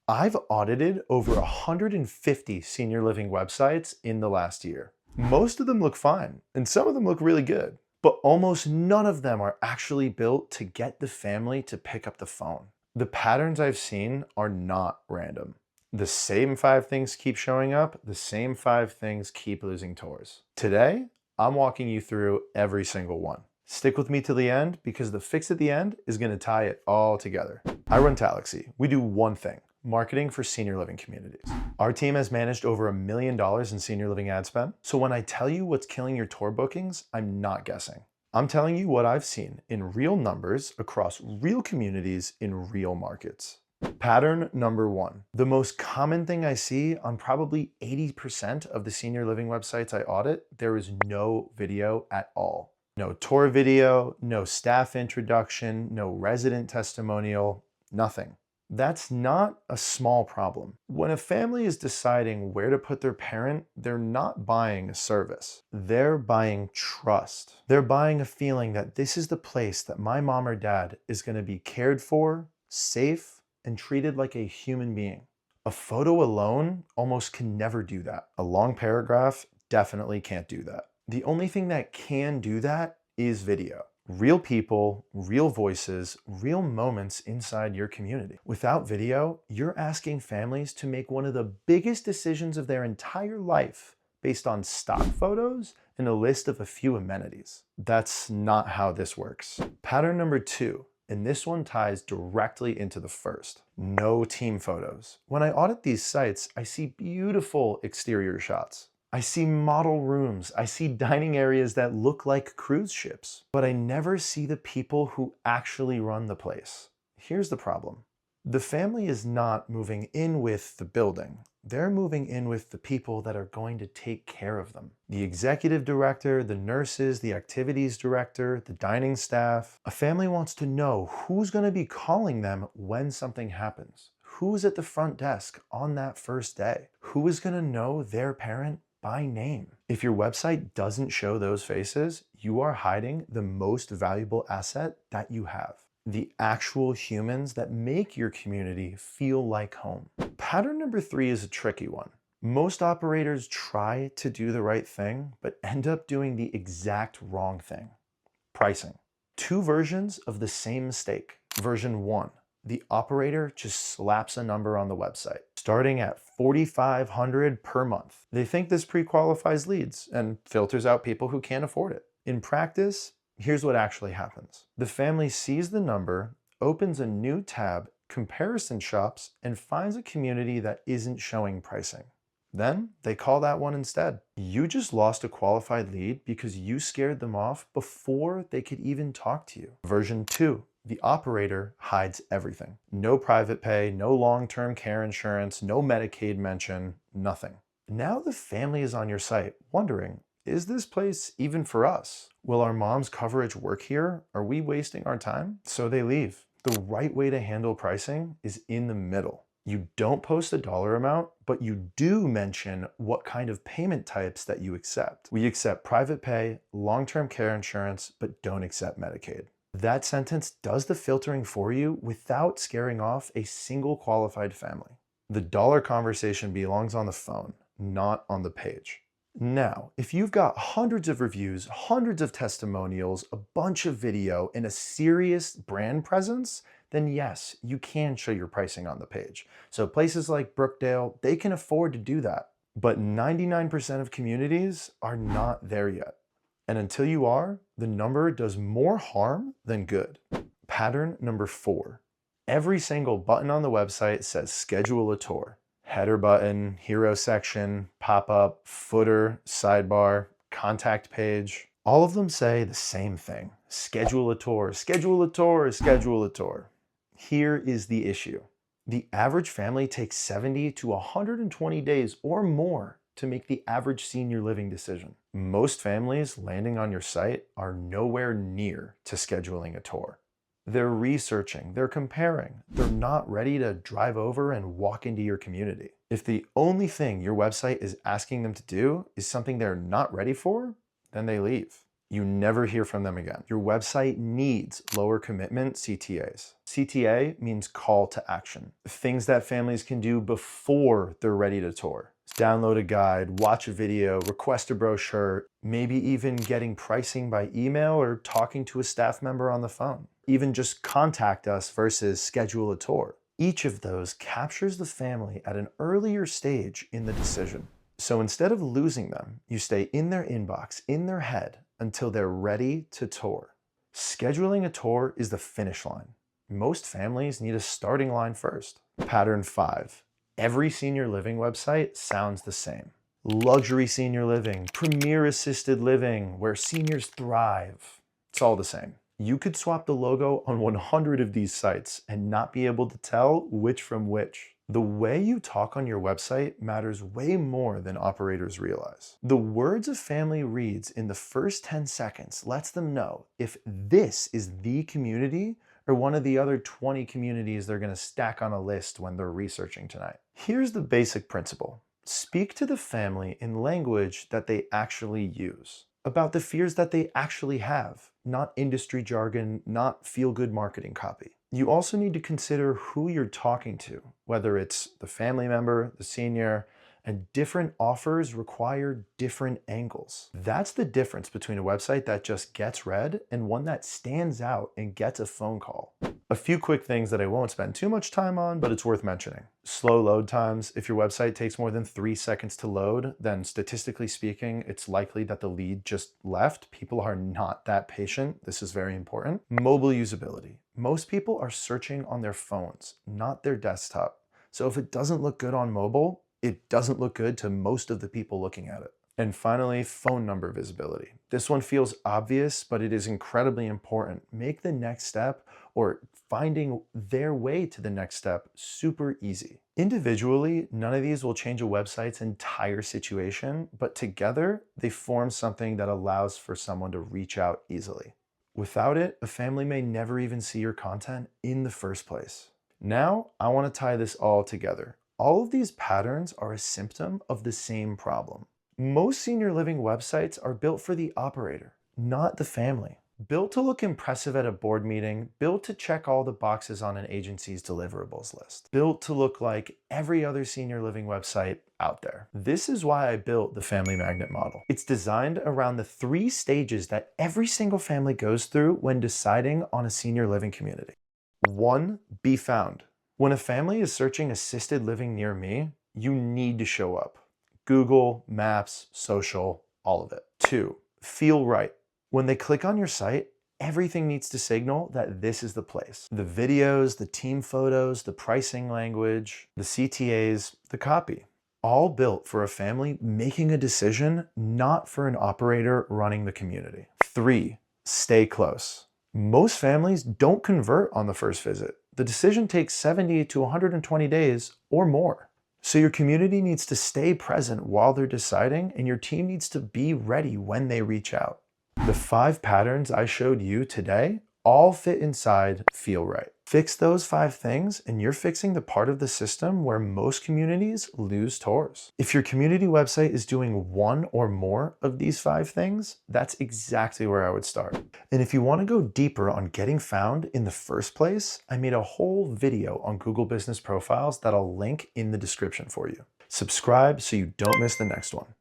I've audited over 150 senior living websites in the last year. Most of them look fine, and some of them look really good, but almost none of them are actually built to get the family to pick up the phone. The patterns I've seen are not random. The same 5 things keep showing up, the same 5 things keep losing tours. Today, I'm walking you through every single one. Stick with me to the end because the fix at the end is going to tie it all together. I run Talaxy. We do one thing: marketing for senior living communities. Our team has managed over $1 million in senior living ad spend. So when I tell you what's killing your tour bookings, I'm not guessing. I'm telling you what I've seen in real numbers across real communities in real markets. Pattern number 1. The most common thing I see on probably 80% of the senior living websites I audit, there is no video at all. No tour video, no staff introduction, no resident testimonial, nothing. That's not a small problem. When a family is deciding where to put their parent, they're not buying a service. They're buying trust. They're buying a feeling that this is the place that my mom or dad is going to be cared for, safe, and treated like a human being. A photo alone almost can never do that. A long paragraph definitely can't do that. The only thing that can do that is video. Real people, real voices, real moments inside your community. Without video, you're asking families to make one of the biggest decisions of their entire life based on stock photos and a list of a few amenities. That's not how this works. Pattern number 2, and this one ties directly into the first: no team photos. When I audit these sites, I see beautiful exterior shots. I see model rooms, I see dining areas that look like cruise ships, but I never see the people who actually run the place. Here's the problem. The family is not moving in with the building. They're moving in with the people that are going to take care of them. The executive director, the nurses, the activities director, the dining staff. A family wants to know who's going to be calling them when something happens. Who's at the front desk on that first day? Who is going to know their parent by name? If your website doesn't show those faces, you are hiding the most valuable asset that you have: the actual humans that make your community feel like home. Pattern number 3 is a tricky one. Most operators try to do the right thing, but end up doing the exact wrong thing: pricing. 2 versions of the same mistake. Version 1. The operator just slaps a number on the website, starting at $4,500 per month. They think this pre-qualifies leads and filters out people who can't afford it. In practice, here's what actually happens. The family sees the number, opens a new tab, comparison shops, and finds a community that isn't showing pricing. Then they call that one instead. You just lost a qualified lead because you scared them off before they could even talk to you. Version 2. The operator hides everything. No private pay, no long-term care insurance, no Medicaid mention, nothing. Now the family is on your site wondering, is this place even for us? Will our mom's coverage work here? Are we wasting our time? So they leave. The right way to handle pricing is in the middle. You don't post a dollar amount, but you do mention what kind of payment types that you accept. We accept private pay, long-term care insurance, but don't accept Medicaid. That sentence does the filtering for you without scaring off a single qualified family. The dollar conversation belongs on the phone, not on the page. Now, if you've got hundreds of reviews, hundreds of testimonials, a bunch of video, and a serious brand presence, then yes, you can show your pricing on the page. So places like Brookdale, they can afford to do that. But 99% of communities are not there yet. And until you are, the number does more harm than good. Pattern number 4. Every single button on the website says schedule a tour. Header button, hero section, pop-up, footer, sidebar, contact page. All of them say the same thing: schedule a tour, schedule a tour, schedule a tour. Here is the issue. The average family takes 70 to 120 days or more to make the average senior living decision. Most families landing on your site are nowhere near to scheduling a tour. They're researching, they're comparing, they're not ready to drive over and walk into your community. If the only thing your website is asking them to do is something they're not ready for, then they leave. you never hear from them again. Your website needs lower commitment CTAs. CTA means call to action. Things that families can do before they're ready to tour. Download a guide, watch a video, request a brochure, maybe even getting pricing by email or talking to a staff member on the phone. Even just contact us versus schedule a tour. Each of those captures the family at an earlier stage in the decision. So instead of losing them, you stay in their inbox, in their head, until they're ready to tour. Scheduling a tour is the finish line. Most families need a starting line first. Pattern 5. Every senior living website sounds the same. Luxury senior living, premier assisted living, where seniors thrive. It's all the same. You could swap the logo on 100 of these sites and not be able to tell which from which. The way you talk on your website matters way more than operators realize. The words a family reads in the first 10 seconds lets them know if this is the community or one of the other 20 communities they're going to stack on a list when they're researching tonight. Here's the basic principle. Speak to the family in language that they actually use, about the fears that they actually have, not industry jargon, not feel-good marketing copy. You also need to consider who you're talking to, whether it's the family member, the senior, and different offers require different angles. That's the difference between a website that just gets read and one that stands out and gets a phone call. A few quick things that I won't spend too much time on, but it's worth mentioning. Slow load times. If your website takes more than 3 seconds to load, then statistically speaking, it's likely that the lead just left. People are not that patient. This is very important. Mobile usability. Most people are searching on their phones, not their desktop. So if it doesn't look good on mobile, it doesn't look good to most of the people looking at it. And finally, phone number visibility. This one feels obvious, but it is incredibly important. Make the next step or finding their way to the next step super easy. Individually, none of these will change a website's entire situation, but together they form something that allows for someone to reach out easily. Without it, a family may never even see your content in the first place. Now, I want to tie this all together. All of these patterns are a symptom of the same problem. Most senior living websites are built for the operator, not the family. Built to look impressive at a board meeting, built to check all the boxes on an agency's deliverables list, built to look like every other senior living website out there. This is why I built the Family Magnet model. It's designed around the 3 stages that every single family goes through when deciding on a senior living community. 1, be found. When a family is searching assisted living near me, you need to show up. Google, Maps, social, all of it. 2, feel right. When they click on your site, everything needs to signal that this is the place. The videos, the team photos, the pricing language, the CTAs, the copy. All built for a family making a decision, not for an operator running the community. 3, stay close. Most families don't convert on the first visit. The decision takes 70 to 120 days or more. So your community needs to stay present while they're deciding, and your team needs to be ready when they reach out. The 5 patterns I showed you today all fit inside feel right. Fix those 5 things and you're fixing the part of the system where most communities lose tours. If your community website is doing 1 or more of these 5 things, that's exactly where I would start. And if you want to go deeper on getting found in the first place, I made a whole video on Google Business Profiles that I'll link in the description for you. Subscribe so you don't miss the next one.